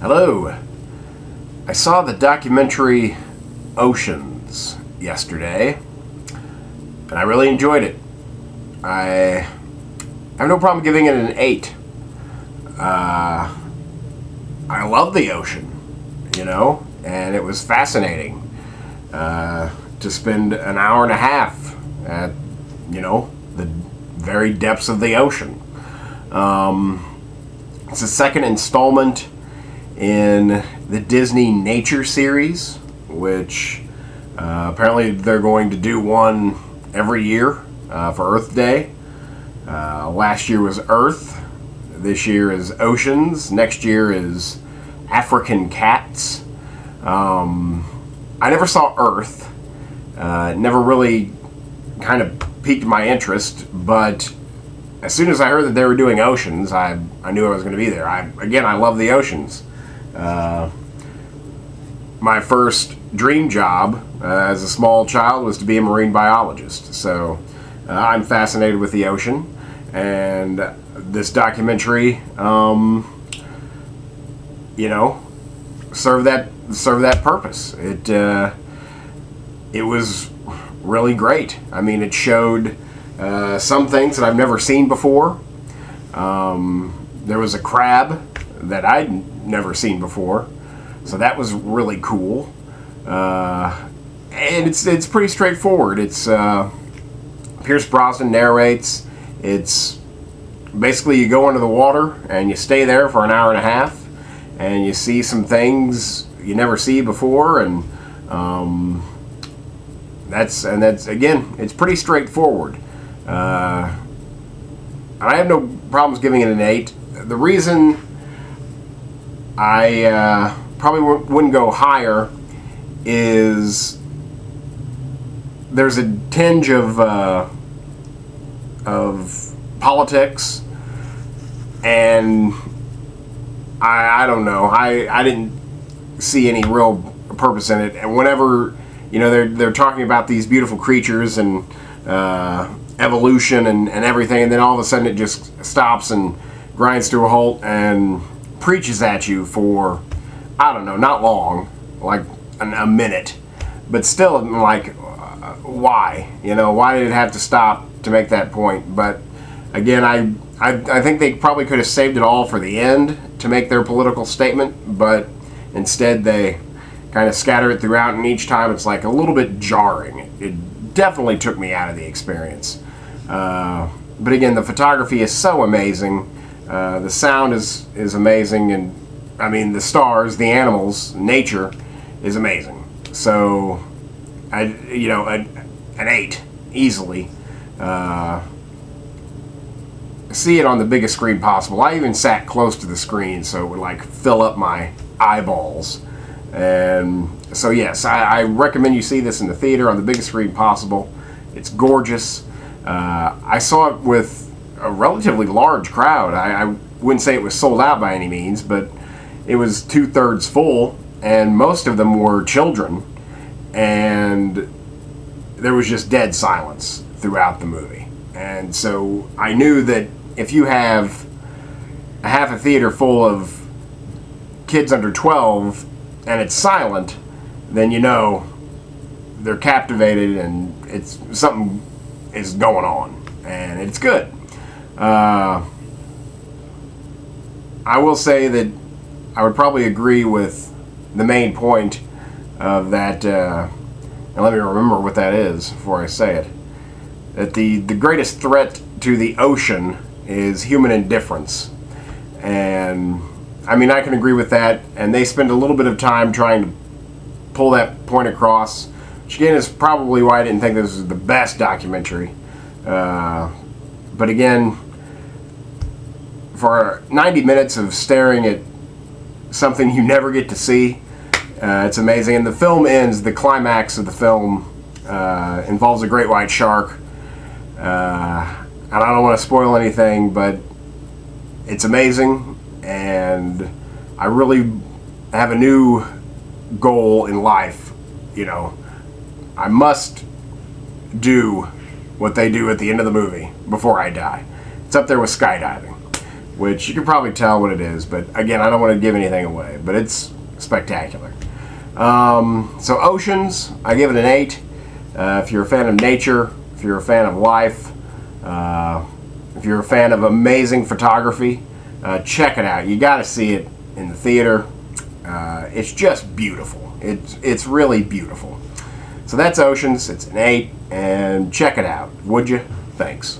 Hello. I saw the documentary Oceans yesterday, and I really enjoyed it. I have no problem giving it an 8. I love the ocean, and it was fascinating to spend an hour and a half at, the very depths of the ocean. It's the second installment in the Disney Nature series, which apparently they're going to do one every year for Earth Day. Last year was Earth. This year is Oceans. Next year is African Cats. I never saw Earth. Never really kind of piqued my interest, but as soon as I heard that they were doing Oceans, I knew I was going to be there. I love the oceans. My first dream job as a small child was to be a marine biologist, so I'm fascinated with the ocean, and this documentary, served that purpose. It was really great. I mean, it showed some things that I've never seen before. There was a crab that I'd never seen before, so that was really cool. And it's pretty straightforward. It's Pierce Brosnan narrates. It's basically you go under the water and you stay there for an hour and a half, and you see some things you never see before, and that's again, it's pretty straightforward. And I have no problems giving it an 8. The reason I probably wouldn't go higher is there's a tinge of politics, and I don't know. I didn't see any real purpose in it. And whenever they're talking about these beautiful creatures and evolution and everything, and then all of a sudden it just stops and grinds to a halt and preaches at you for, I don't know, not long, like a minute, but still, like, why? Why did it have to stop to make that point? But again, I think they probably could have saved it all for the end to make their political statement, but instead they kind of scatter it throughout, and each time it's like a little bit jarring. It definitely took me out of the experience. But again, the photography is so amazing. The sound is amazing, and I mean the stars, the animals, nature is amazing. So, an 8 easily. See it on the biggest screen possible. I even sat close to the screen so it would like fill up my eyeballs. And so yes, I recommend you see this in the theater on the biggest screen possible. It's gorgeous. I saw it with a relatively large crowd. I wouldn't say it was sold out by any means, but it was 2/3 full, and most of them were children, and there was just dead silence throughout the movie. And so I knew that if you have a half a theater full of kids under 12 and it's silent, then they're captivated and it's something is going on, and it's good. I will say that I would probably agree with the main point of that, and let me remember what that is before I say it, that the greatest threat to the ocean is human indifference. And I mean, I can agree with that, and they spend a little bit of time trying to pull that point across, which again is probably why I didn't think this was the best documentary. But again, for 90 minutes of staring at something you never get to see, it's amazing. And the film ends, the climax of the film involves a great white shark. And I don't want to spoil anything, but it's amazing, and I really have a new goal in life. I must do what they do at the end of the movie before I die. It's up there with skydiving. which you can probably tell what it is, but again, I don't want to give anything away, but it's spectacular. So Oceans, I give it an 8. If you're a fan of nature, if you're a fan of life, if you're a fan of amazing photography, check it out. You got to see it in the theater. It's just beautiful. It's really beautiful. So that's Oceans. It's an 8, and check it out, would you? Thanks.